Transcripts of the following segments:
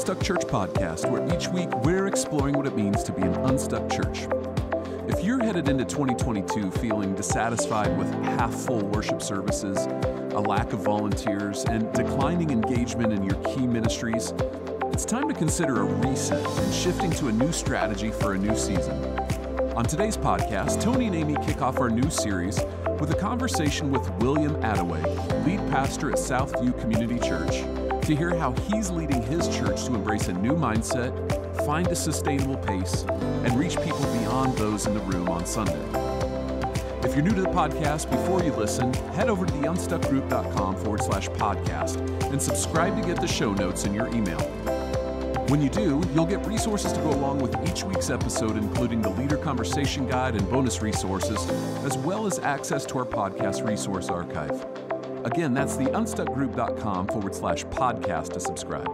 Unstuck Church podcast, where each week we're exploring what it means to be an unstuck church. If you're headed into 2022 feeling dissatisfied with half-full worship services, a lack of volunteers, and declining engagement in your key ministries, it's time to consider a reset and shifting to a new strategy for a new season. On today's podcast, Tony and Amy kick off our new series with a conversation with William Attaway, lead pastor at Southview Community Church, to hear how he's leading his church to embrace a new mindset, find a sustainable pace, and reach people beyond those in the room on Sunday. If you're new to the podcast, before you listen, head over to theunstuckgroup.com/podcast and subscribe to get the show notes in your email. When you do, you'll get resources to go along with each week's episode, including the Leader Conversation Guide and bonus resources, as well as access to our podcast resource archive. Again, that's theunstuckgroup.com/podcast to subscribe.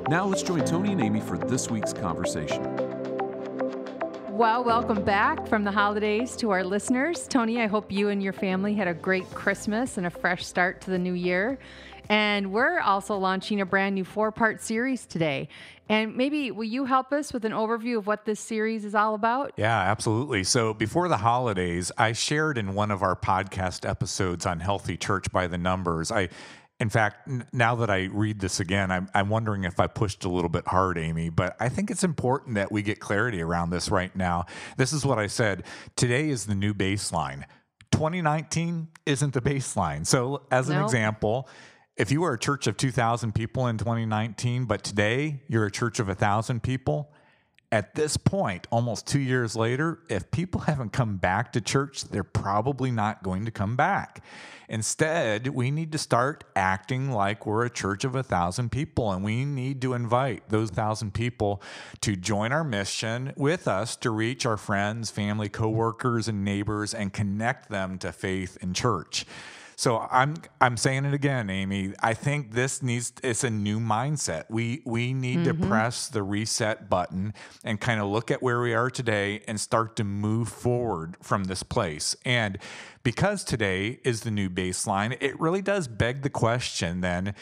Now let's join Tony and Amy for this week's conversation. Well, welcome back from the holidays to our listeners. Tony, I hope you and your family had a great Christmas and a fresh start to the new year. And we're also launching a brand new 4-part series today. And maybe will you help us with an overview of what this series is all about? Yeah, absolutely. So before the holidays, I shared in one of our podcast episodes on Healthy Church by the Numbers. In fact, now that I read this again, I'm wondering if I pushed a little bit hard, Amy, but I think it's important that we get clarity around this right now. This is what I said. Today is the new baseline. 2019 isn't the baseline. So as an example, if you were a church of 2,000 people in 2019, but today you're a church of 1,000 people, at this point, almost 2 years later, if people haven't come back to church, they're probably not going to come back. Instead, we need to start acting like we're a church of 1,000 people, and we need to invite those 1,000 people to join our mission with us to reach our friends, family, coworkers, and neighbors and connect them to faith and church. So I'm saying it again, Amy. I think it's a new mindset. We need to press the reset button and kind of look at where we are today and start to move forward from this place. And because today is the new baseline, it really does beg the question then,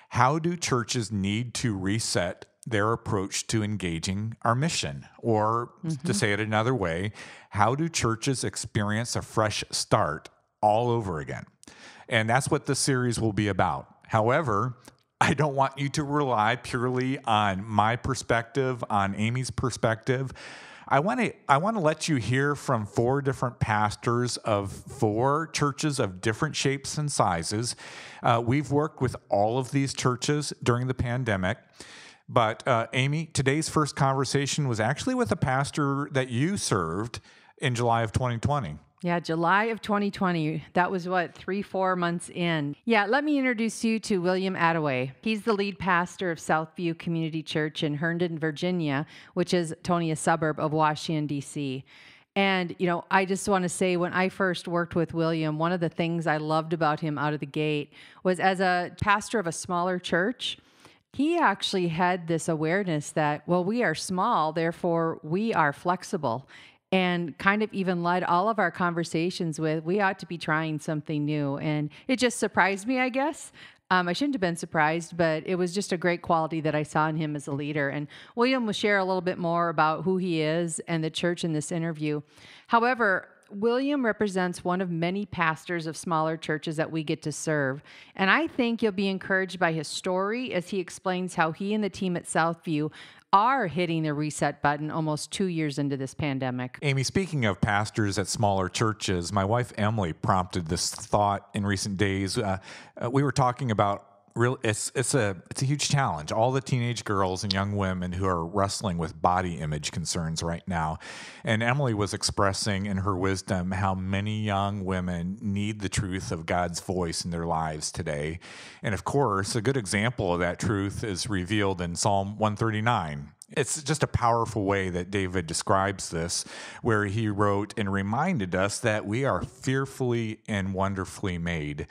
how do churches need to reset their approach to engaging our mission? Or to say it another way, how do churches experience a fresh start all over again? And that's what this series will be about. However, I don't want you to rely purely on my perspective, on Amy's perspective. I want to let you hear from 4 different pastors of 4 churches of different shapes and sizes. We've worked with all of these churches during the pandemic. But Amy, today's first conversation was actually with a pastor that you served in July of 2020. Yeah, July of 2020. That was 3-4 months in. Yeah, let me introduce you to William Attaway. He's the lead pastor of Southview Community Church in Herndon, Virginia, which is, Tony, a suburb of Washington, D.C. And, I just want to say when I first worked with William, one of the things I loved about him out of the gate was as a pastor of a smaller church, he actually had this awareness that, we are small, therefore we are flexible. And kind of even led all of our conversations with, we ought to be trying something new. And it just surprised me, I guess. I shouldn't have been surprised, but it was just a great quality that I saw in him as a leader. And William will share a little bit more about who he is and the church in this interview. However, William represents one of many pastors of smaller churches that we get to serve. And I think you'll be encouraged by his story as he explains how he and the team at Southview are hitting the reset button almost 2 years into this pandemic. Amy, speaking of pastors at smaller churches, my wife Emily prompted this thought in recent days. We were talking about it's a huge challenge. All the teenage girls and young women who are wrestling with body image concerns right now. And Emily was expressing in her wisdom how many young women need the truth of God's voice in their lives today. And of course, a good example of that truth is revealed in Psalm 139. It's just a powerful way that David describes this, where he wrote and reminded us that we are fearfully and wonderfully made.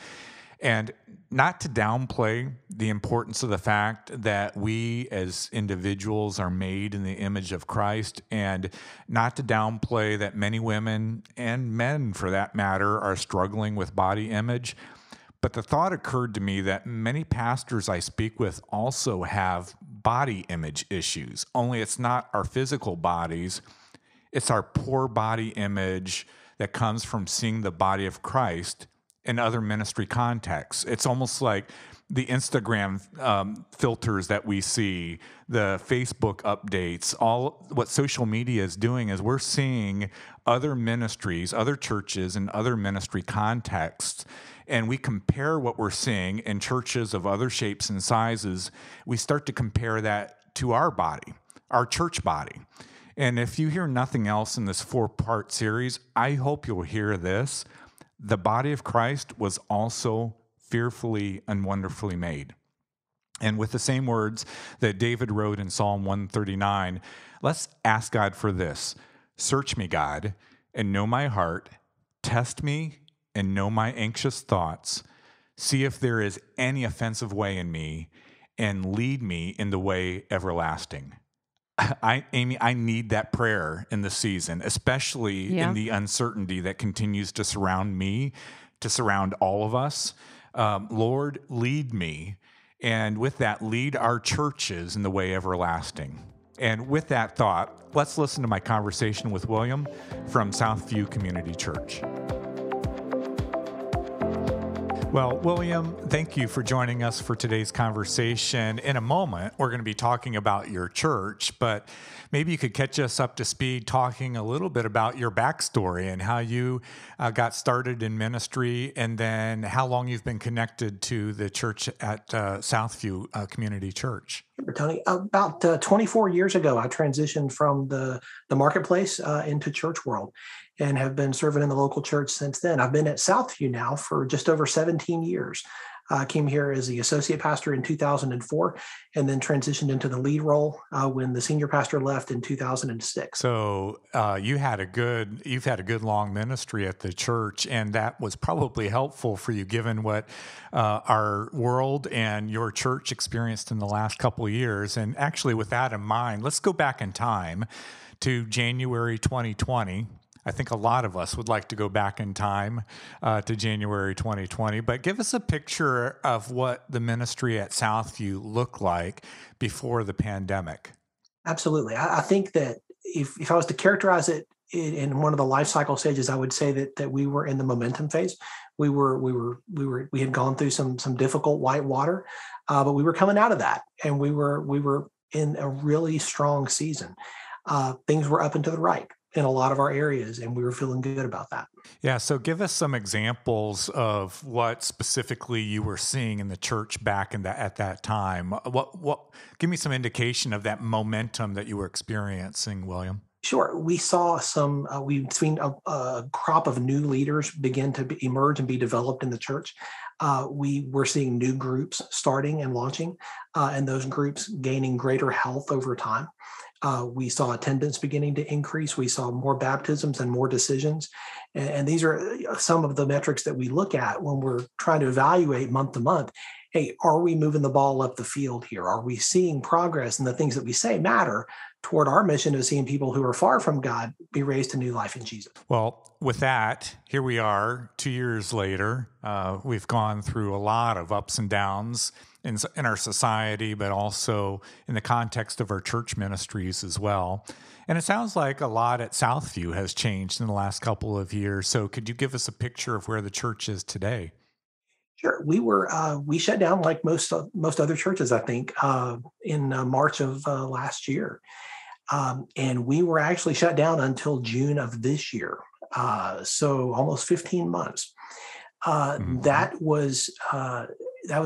And not to downplay the importance of the fact that we as individuals are made in the image of Christ, and not to downplay that many women and men, for that matter, are struggling with body image. But the thought occurred to me that many pastors I speak with also have body image issues, only it's not our physical bodies. It's our poor body image that comes from seeing the body of Christ in other ministry contexts. It's almost like the Instagram filters that we see, the Facebook updates, all what social media is doing is we're seeing other ministries, other churches, and other ministry contexts, and we compare what we're seeing in churches of other shapes and sizes. We start to compare that to our body, our church body. And if you hear nothing else in this 4-part series, I hope you'll hear this. The body of Christ was also fearfully and wonderfully made. And with the same words that David wrote in Psalm 139, let's ask God for this. Search me, God, and know my heart. Test me and know my anxious thoughts. See if there is any offensive way in me, and lead me in the way everlasting. Amy, I need that prayer in the season, especially in the uncertainty that continues to surround me, to surround all of us. Lord, lead me. And with that, lead our churches in the way everlasting. And with that thought, let's listen to my conversation with William from Southview Community Church. Well, William, thank you for joining us for today's conversation. In a moment, we're going to be talking about your church, but maybe you could catch us up to speed talking a little bit about your backstory and how you got started in ministry, and then how long you've been connected to the church at Southview Community Church. Sure, Tony. About 24 years ago, I transitioned from the marketplace into church world, and have been serving in the local church since then. I've been at Southview now for just over 17 years. I came here as the associate pastor in 2004, and then transitioned into the lead role when the senior pastor left in 2006. So you've had a good long ministry at the church, and that was probably helpful for you, given what our world and your church experienced in the last couple of years. And actually, with that in mind, let's go back in time to January 2020. I think a lot of us would like to go back in time to January 2020, but give us a picture of what the ministry at Southview looked like before the pandemic. Absolutely. I think that if I was to characterize it in one of the life cycle stages, I would say that we were in the momentum phase. We had gone through some difficult white water, but we were coming out of that, and we were in a really strong season. Things were up and to the right in a lot of our areas, and we were feeling good about that. Yeah, so give us some examples of what specifically you were seeing in the church back at that time. Give me some indication of that momentum that you were experiencing, William. Sure. We saw we've seen a crop of new leaders begin to emerge and be developed in the church. We were seeing new groups starting and launching, and those groups gaining greater health over time. We saw attendance beginning to increase. We saw more baptisms and more decisions. And these are some of the metrics that we look at when we're trying to evaluate month to month. Hey, are we moving the ball up the field here? Are we seeing progress? And the things that we say matter toward our mission of seeing people who are far from God be raised to new life in Jesus. Well, with that, here we are 2 years later. We've gone through a lot of ups and downs in our society, but also in the context of our church ministries as well. And it sounds like a lot at Southview has changed in the last couple of years. So could you give us a picture of where the church is today? Sure. We shut down like most other churches, I think, in March of last year. And we were actually shut down until June of this year. So almost 15 months. That was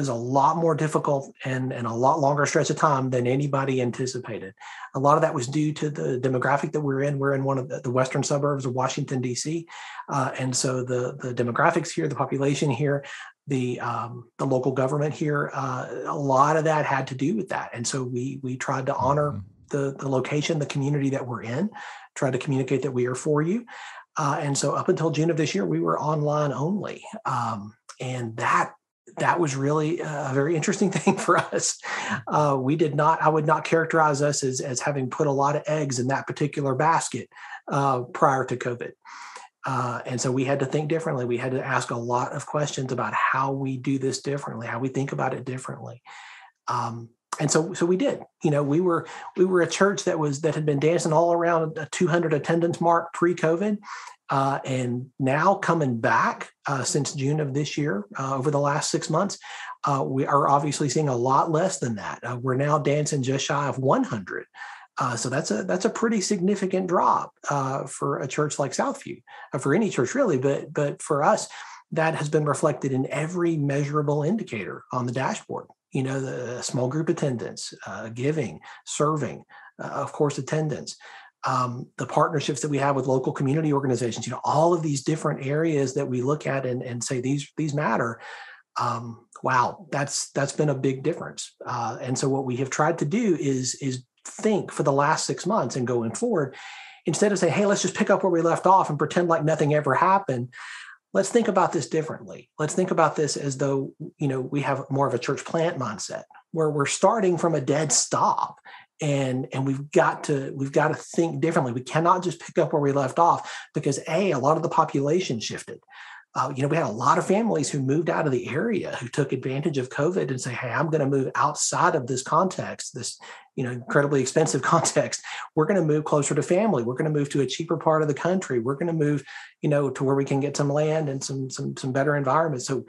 a lot more difficult and a lot longer stretch of time than anybody anticipated. A lot of that was due to the demographic that we're in. We're in one of the western suburbs of Washington, D.C. And so the demographics here, the population here, the local government here, a lot of that had to do with that. And so we tried to honor the location, the community that we're in, tried to communicate that we are for you. And so up until June of this year, we were online only. And that was really a very interesting thing for us. I would not characterize us as having put a lot of eggs in that particular basket prior to COVID. And so we had to think differently. We had to ask a lot of questions about how we do this differently, how we think about it differently. And so we did. We were a church that had been dancing all around a 200 attendance mark pre-COVID, and now coming back since June of this year, over the last 6 months, we are obviously seeing a lot less than that. We're now dancing just shy of 100. So that's a pretty significant drop for a church like Southview, for any church really, but for us, that has been reflected in every measurable indicator on the dashboard. The small group attendance, giving, serving, of course, attendance, the partnerships that we have with local community organizations, all of these different areas that we look at and say these matter. Wow, that's been a big difference. And so what we have tried to do is think for the last 6 months and going forward, instead of saying, hey, let's just pick up where we left off and pretend like nothing ever happened. Let's think about this differently. Let's think about this as though, we have more of a church plant mindset where we're starting from a dead stop, and we've got to think differently. We cannot just pick up where we left off because a lot of the population shifted. We had a lot of families who moved out of the area who took advantage of COVID and say, hey, I'm going to move outside of this context, this, incredibly expensive context. We're going to move closer to family. We're going to move to a cheaper part of the country. We're going to move, to where we can get some land and some better environments. So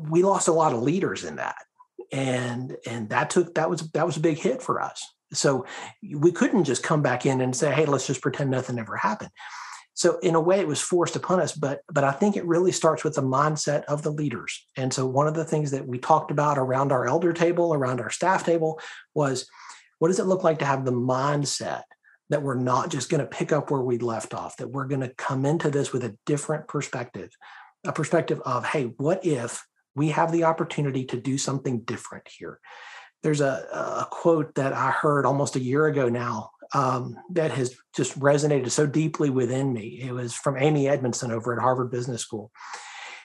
we lost a lot of leaders in that. And that was a big hit for us. So we couldn't just come back in and say, hey, let's just pretend nothing ever happened. So in a way, it was forced upon us, but I think it really starts with the mindset of the leaders. And so one of the things that we talked about around our elder table, around our staff table, was what does it look like to have the mindset that we're not just going to pick up where we left off, that we're going to come into this with a different perspective, a perspective of, hey, what if we have the opportunity to do something different here? There's a quote that I heard almost a year ago now that has just resonated so deeply within me. It was from Amy Edmondson over at Harvard Business School.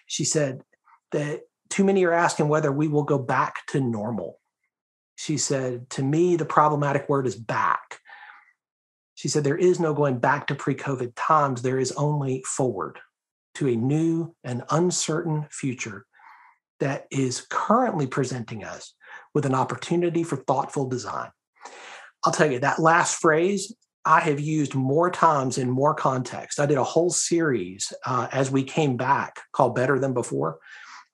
She said that too many are asking whether we will go back to normal. She said, to me, the problematic word is back. She said, there is no going back to pre-COVID times. There is only forward to a new and uncertain future that is currently presenting us with an opportunity for thoughtful design. I'll tell you, that last phrase I have used more times in more context. I did a whole series as we came back called Better Than Before,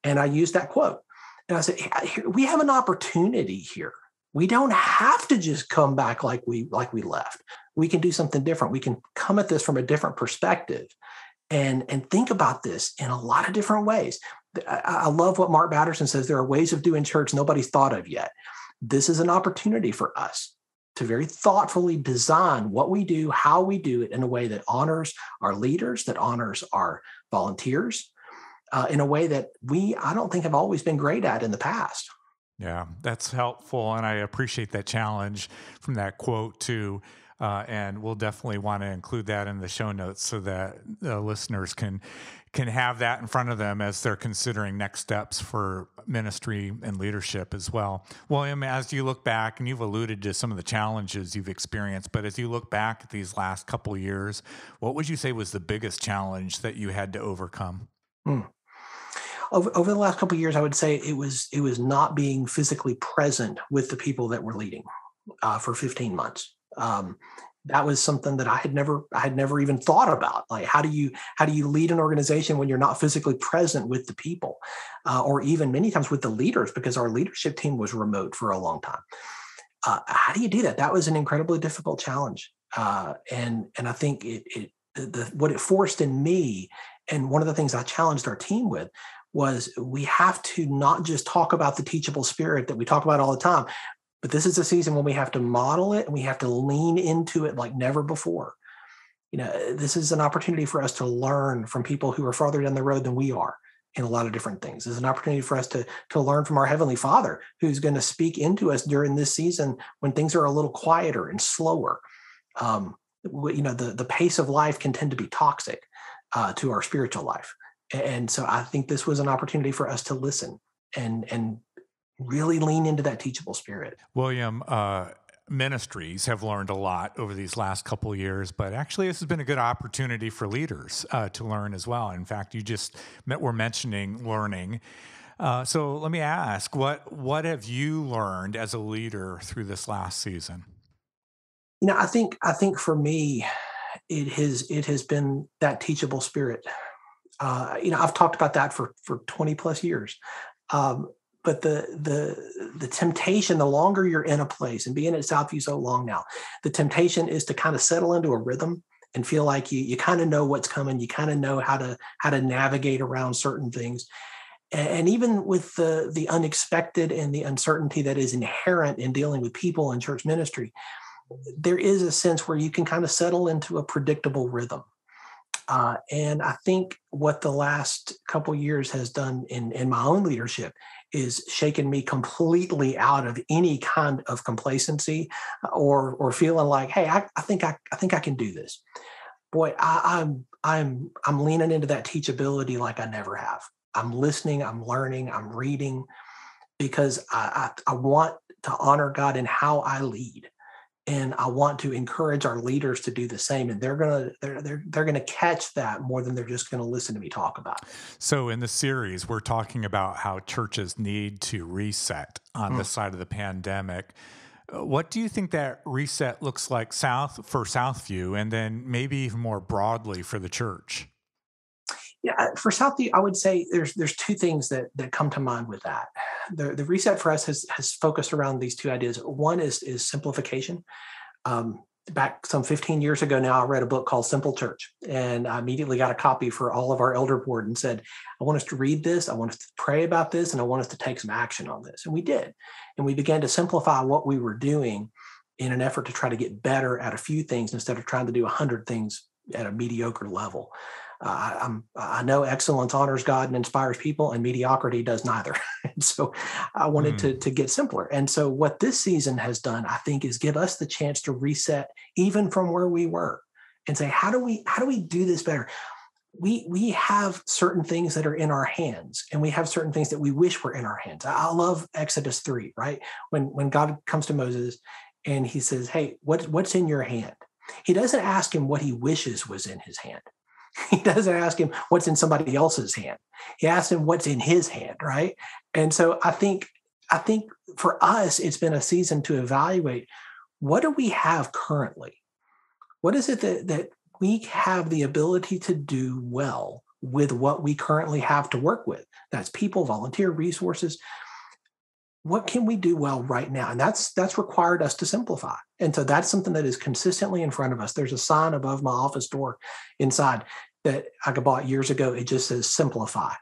and I used that quote. And I said, we have an opportunity here. We don't have to just come back like we left. We can do something different. We can come at this from a different perspective and think about this in a lot of different ways. I love what Mark Batterson says. There are ways of doing church nobody's thought of yet. This is an opportunity for us to very thoughtfully design what we do, how we do it in a way that honors our leaders, that honors our volunteers, in a way that I don't think have always been great at in the past. Yeah, that's helpful. And I appreciate that challenge from that quote too. And we'll definitely want to include that in the show notes so that listeners can have that in front of them as they're considering next steps for ministry and leadership as well. William, as you look back, and you've alluded to some of the challenges you've experienced, but as you look back at these last couple of years, what would you say was the biggest challenge that you had to overcome? Over the last couple of years, I would say it was not being physically present with the people that were leading for 15 months. That was something that I had never even thought about. Like, how do you lead an organization when you're not physically present with the people, or even many times with the leaders, because our leadership team was remote for a long time. How do you do that? That was an incredibly difficult challenge, and I think what it forced in me, and one of the things I challenged our team with, was we have to not just talk about the teachable spirit that we talk about all the time. But this is a season when we have to model it and we have to lean into it like never before. This is an opportunity for us to learn from people who are farther down the road than we are in a lot of different things. This is an opportunity for us to learn from our Heavenly Father, who's going to speak into us during this season when things are a little quieter and slower. The pace of life can tend to be toxic to our spiritual life. And so I think this was an opportunity for us to listen and really lean into that teachable spirit. William, ministries have learned a lot over these last couple of years, but actually this has been a good opportunity for leaders to learn as well. In fact, you just were mentioning learning. So let me ask, what have you learned as a leader through this last season? I think for me, it has been that teachable spirit. I've talked about that for 20 plus years. Um, but the temptation, the longer you're in a place, and being at Southview so long now, the temptation is to kind of settle into a rhythm and feel like you kind of know what's coming. You kind of know how to navigate around certain things. And even with the unexpected and the uncertainty that is inherent in dealing with people in church ministry, there is a sense where you can kind of settle into a predictable rhythm. And I think what the last couple years has done in my own leadership is shaken me completely out of any kind of complacency or feeling like, hey, I think I can do this. Boy, I'm leaning into that teachability like I never have. I'm listening, I'm learning, I'm reading because I want to honor God in how I lead. And I want to encourage our leaders to do the same, and they're gonna catch that more than they're just gonna listen to me talk about it. So in the series, we're talking about how churches need to reset on this side of the pandemic. What do you think that reset looks like for Southview, and then maybe even more broadly for the church? Yeah, for Southview, I would say there's two things that come to mind with that. The reset for us has focused around these two ideas. One is simplification. Back some 15 years ago now, I read a book called Simple Church, and I immediately got a copy for all of our elder board and said, I want us to read this, I want us to pray about this, and I want us to take some action on this. And we did. And we began to simplify what we were doing in an effort to try to get better at a few things instead of trying to do 100 things at a mediocre level. I know excellence honors God and inspires people, and mediocrity does neither. And so I wanted to get simpler. And so what this season has done, I think, is give us the chance to reset even from where we were and say, how do we do this better? We have certain things that are in our hands, and we have certain things that we wish were in our hands. I love Exodus 3, right? When God comes to Moses and he says, hey, what's in your hand? He doesn't ask him what he wishes was in his hand. He doesn't ask him what's in somebody else's hand. He asks him what's in his hand, right? And so I think for us, it's been a season to evaluate, what do we have currently? What is it that we have the ability to do well with what we currently have to work with? That's people, volunteer, resources. What can we do well right now? And that's required us to simplify. And so that's something that is consistently in front of us. There's a sign above my office door inside that I bought years ago. It just says simplify,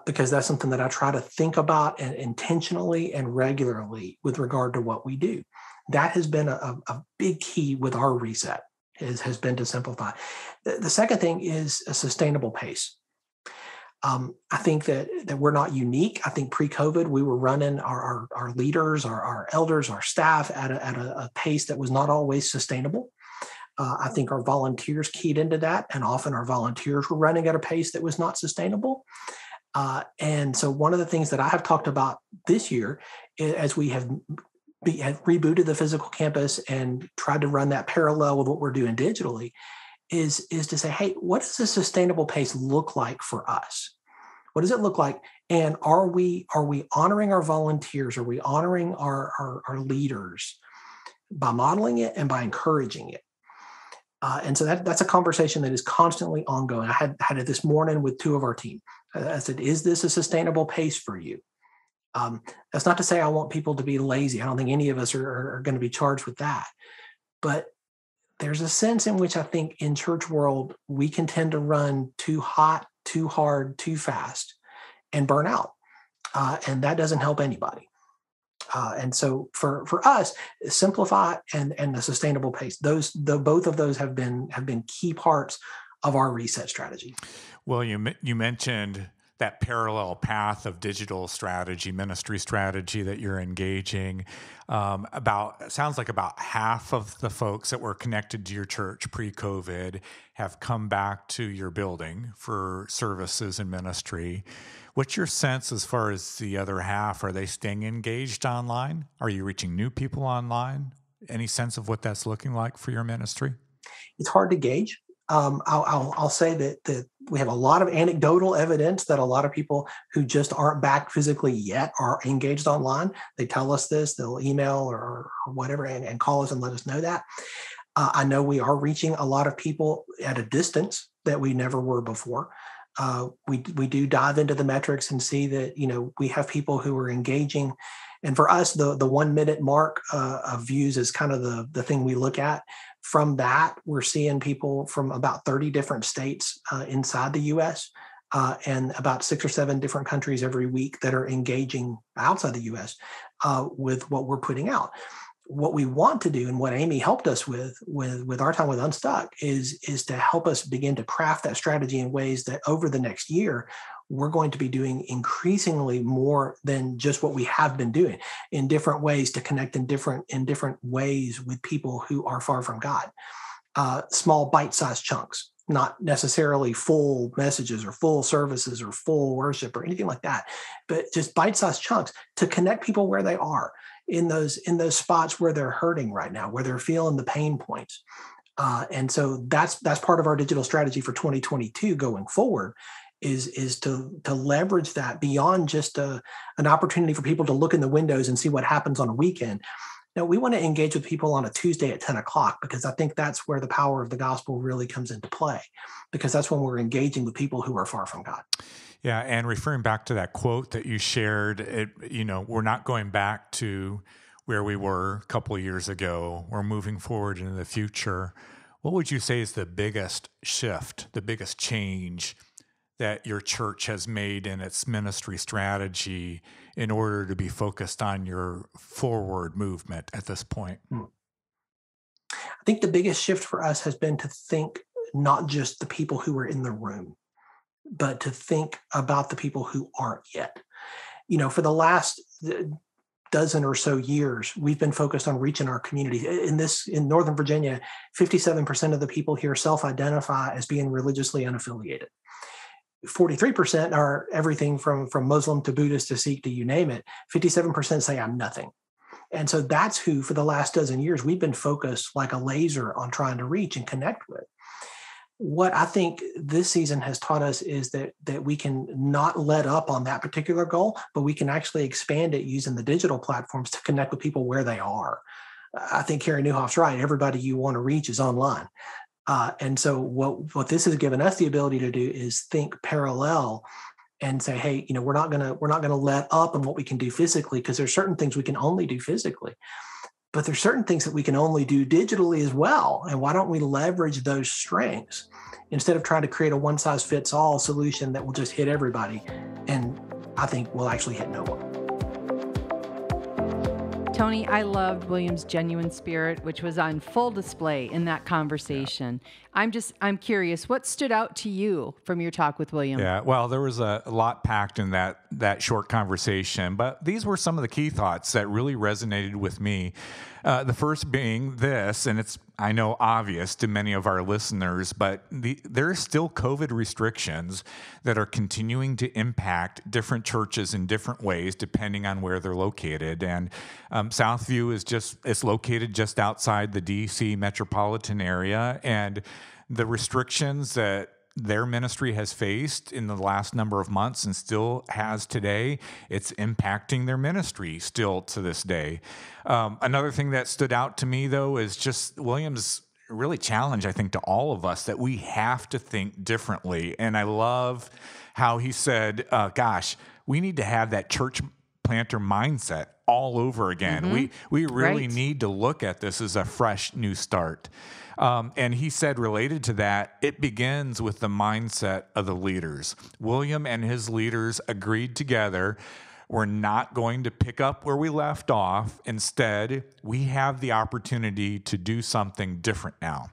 because that's something that I try to think about and intentionally and regularly with regard to what we do. That has been a big key with our reset, has been to simplify. The second thing is a sustainable pace. I think that we're not unique. I think pre-COVID, we were running our leaders, our elders, our staff at a pace that was not always sustainable. I think our volunteers keyed into that, and often our volunteers were running at a pace that was not sustainable. And so one of the things that I have talked about this year, as we have rebooted the physical campus and tried to run that parallel with what we're doing digitally, is to say, hey, what does a sustainable pace look like for us? What does it look like? And are we honoring our volunteers? Are we honoring our leaders by modeling it and by encouraging it? And so that's a conversation that is constantly ongoing. I had it this morning with two of our team. I said, is this a sustainable pace for you? That's not to say I want people to be lazy. I don't think any of us are going to be charged with that. But there's a sense in which I think in church world, we can tend to run too hot, too hard, too fast and burn out. And that doesn't help anybody. And so for us, simplify and the sustainable pace, both of those have been key parts of our reset strategy. Well, you mentioned that parallel path of digital strategy, ministry strategy that you're engaging. Sounds like about half of the folks that were connected to your church pre-COVID have come back to your building for services and ministry. What's your sense as far as the other half? Are they staying engaged online? Are you reaching new people online? Any sense of what that's looking like for your ministry? It's hard to gauge. I'll say that we have a lot of anecdotal evidence that a lot of people who just aren't back physically yet are engaged online. They tell us this, they'll email or whatever and call us and let us know that. I know we are reaching a lot of people at a distance that we never were before. We do dive into the metrics and see that, we have people who are engaging. And for us, the 1 minute mark of views is kind of the thing we look at. From that, we're seeing people from about 30 different states inside the U.S. And about 6 or 7 different countries every week that are engaging outside the U.S. With what we're putting out. What we want to do, and what Amy helped us with our time with Unstuck, is to help us begin to craft that strategy in ways that over the next year, we're going to be doing increasingly more than just what we have been doing, in different ways to connect in different ways with people who are far from God. Small bite-sized chunks, not necessarily full messages or full services or full worship or anything like that, but just bite-sized chunks to connect people where they are in those spots where they're hurting right now, where they're feeling the pain points. And so that's part of our digital strategy for 2022 going forward, is to leverage that beyond just an opportunity for people to look in the windows and see what happens on a weekend. Now, we want to engage with people on a Tuesday at 10 o'clock, because I think that's where the power of the gospel really comes into play, because that's when we're engaging with people who are far from God. Yeah, and referring back to that quote that you shared, we're not going back to where we were a couple of years ago. We're moving forward into the future. What would you say is the biggest shift, the biggest change that your church has made in its ministry strategy in order to be focused on your forward movement at this point? I think the biggest shift for us has been to think not just the people who are in the room, but to think about the people who aren't yet. For the last dozen or so years, we've been focused on reaching our community. In Northern Virginia, 57% of the people here self-identify as being religiously unaffiliated. 43% are everything from Muslim to Buddhist to Sikh to you name it. 57% say I'm nothing. And so that's who, for the last dozen years, we've been focused like a laser on trying to reach and connect with. What I think this season has taught us is that we can not let up on that particular goal, but we can actually expand it using the digital platforms to connect with people where they are. I think Carrie Newhoff's right. Everybody you want to reach is online. And so what this has given us the ability to do is think parallel and say, hey, we're not gonna let up on what we can do physically, because there's certain things we can only do physically. But there's certain things that we can only do digitally as well. And why don't we leverage those strengths instead of trying to create a one-size-fits-all solution that will just hit everybody, and I think will actually hit no one. Tony, I loved William's genuine spirit, which was on full display in that conversation. Yeah. I'm curious, what stood out to you from your talk with William? Yeah, well, there was a lot packed in that short conversation, but these were some of the key thoughts that really resonated with me. The first being this, and it's, I know, obvious to many of our listeners, but there are still COVID restrictions that are continuing to impact different churches in different ways depending on where they're located. And Southview is located just outside the D.C. metropolitan area, and the restrictions that their ministry has faced in the last number of months and still has today, it's impacting their ministry still to this day. Another thing that stood out to me, though, is just William's really challenge, I think, to all of us, that we have to think differently. And I love how he said, we need to have that church planter mindset all over again. Mm-hmm. We really need to look at this as a fresh new start. And he said, related to that, it begins with the mindset of the leaders. William and his leaders agreed together, we're not going to pick up where we left off. Instead, we have the opportunity to do something different now.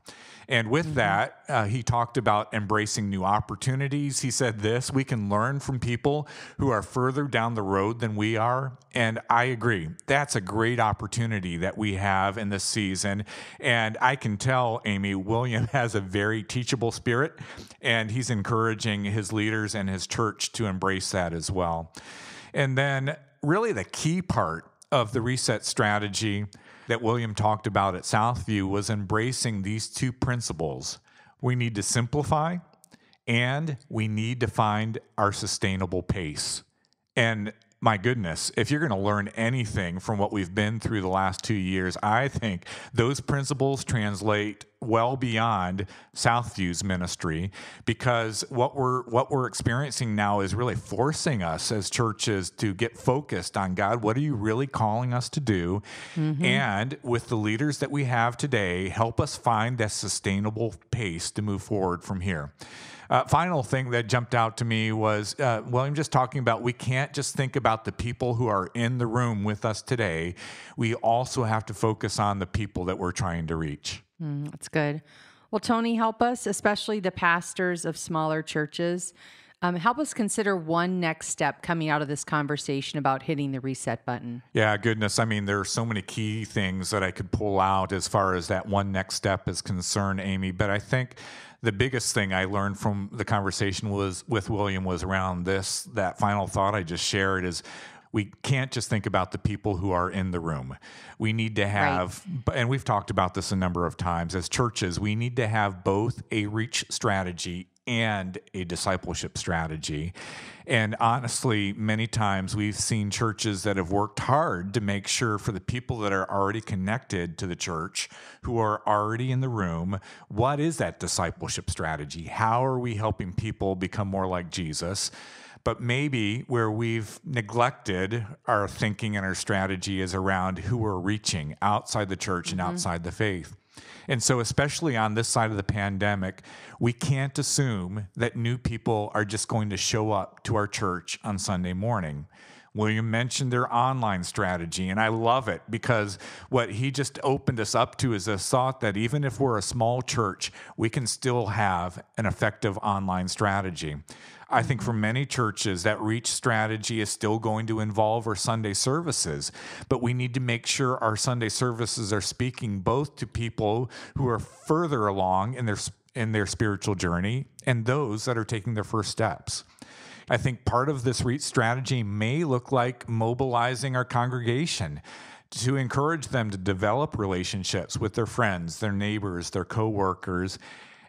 And with that, he talked about embracing new opportunities. He said this: we can learn from people who are further down the road than we are. And I agree. That's a great opportunity that we have in this season. And I can tell, Amy, William has a very teachable spirit, and he's encouraging his leaders and his church to embrace that as well. And then really the key part of the reset strategy that William talked about at Southview was embracing these two principles. we need to simplify, and we need to find our sustainable pace. And my goodness, if you're going to learn anything from what we've been through the last 2 years, I think those principles translate well beyond Southview's ministry, because what we're experiencing now is really forcing us as churches to get focused on God. What are you really calling us to do? And with the leaders that we have today, help us find that sustainable pace to move forward from here. Final thing that jumped out to me was William just talking about we can't just think about the people who are in the room with us today. We also have to focus on the people that we're trying to reach. That's good. Well, Tony, help us, especially the pastors of smaller churches. Help us consider one next step coming out of this conversation about hitting the reset button. Yeah, goodness. I mean, there are so many key things that I could pull out as far as that one next step is concerned, Amy. But I think the biggest thing I learned from the conversation with William was around that final thought I just shared is we can't just think about the people who are in the room. We need to have, and we've talked about this a number of times, as churches, we need to have both a reach strategy and a discipleship strategy. And honestly, many times we've seen churches that have worked hard to make sure for the people that are already connected to the church, who are already in the room, what is that discipleship strategy? How are we helping people become more like Jesus? But maybe where we've neglected our thinking and our strategy is around who we're reaching outside the church and outside the faith. And so especially on this side of the pandemic, we can't assume that new people are just going to show up to our church on Sunday morning. William mentioned their online strategy, and I love it because what he just opened us up to is a thought that even if we're a small church, we can still have an effective online strategy. I think for many churches, that reach strategy is still going to involve our Sunday services, but we need to make sure our Sunday services are speaking both to people who are further along in their spiritual journey and those that are taking their first steps. I think part of this reach strategy may look like mobilizing our congregation to encourage them to develop relationships with their friends, their neighbors, their coworkers,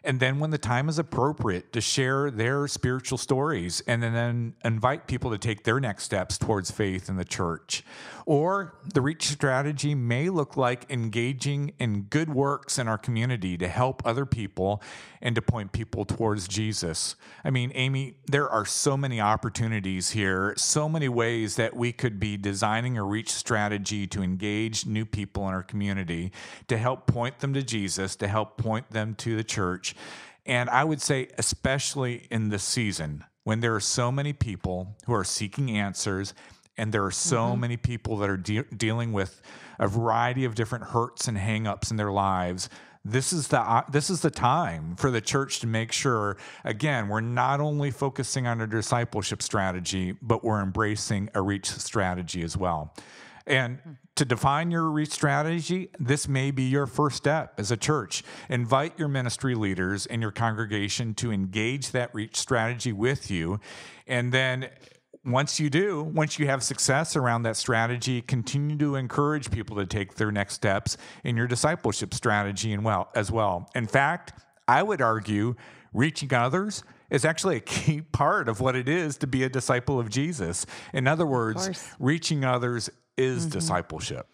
and then when the time is appropriate, to share their spiritual stories and then invite people to take their next steps towards faith in the church. Or the reach strategy may look like engaging in good works in our community to help other people and to point people towards Jesus. I mean, Amy, there are so many opportunities here, so many ways that we could be designing a reach strategy to engage new people in our community, to help point them to Jesus, to help point them to the church. And I would say, especially in this season, when there are so many people who are seeking answers, and there are so many people that are dealing with a variety of different hurts and hang-ups in their lives, this is the time for the church to make sure, again, we're not only focusing on a discipleship strategy, but we're embracing a reach strategy as well. And to define your reach strategy, this may be your first step as a church. Invite your ministry leaders and your congregation to engage that reach strategy with you. And then once you have success around that strategy, continue to encourage people to take their next steps in your discipleship strategy as well. In fact, I would argue reaching others is actually a key part of what it is to be a disciple of Jesus. In other words, reaching others is discipleship.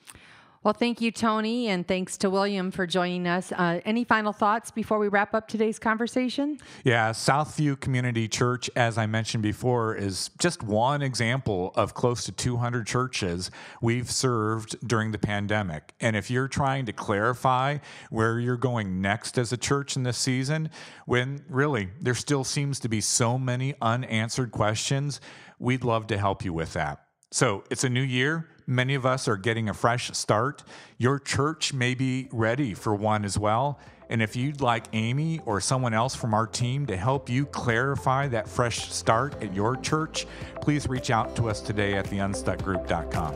Well, thank you, Tony, and thanks to William for joining us. Any final thoughts before we wrap up today's conversation? Yeah, Southview Community Church, as I mentioned before, is just one example of close to 200 churches we've served during the pandemic. And if you're trying to clarify where you're going next as a church in this season, when really there still seems to be so many unanswered questions, we'd love to help you with that. So it's a new year. Many of us are getting a fresh start. Your church may be ready for one as well. And if you'd like Amy or someone else from our team to help you clarify that fresh start at your church, please reach out to us today at theunstuckgroup.com.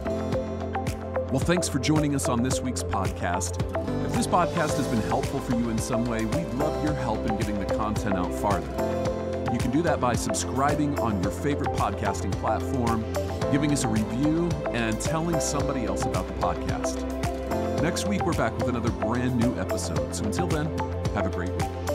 Well, thanks for joining us on this week's podcast. If this podcast has been helpful for you in some way, we'd love your help in getting the content out farther. You can do that by subscribing on your favorite podcasting platform, giving us a review, and telling somebody else about the podcast. Next week, we're back with another brand new episode. So until then, have a great week.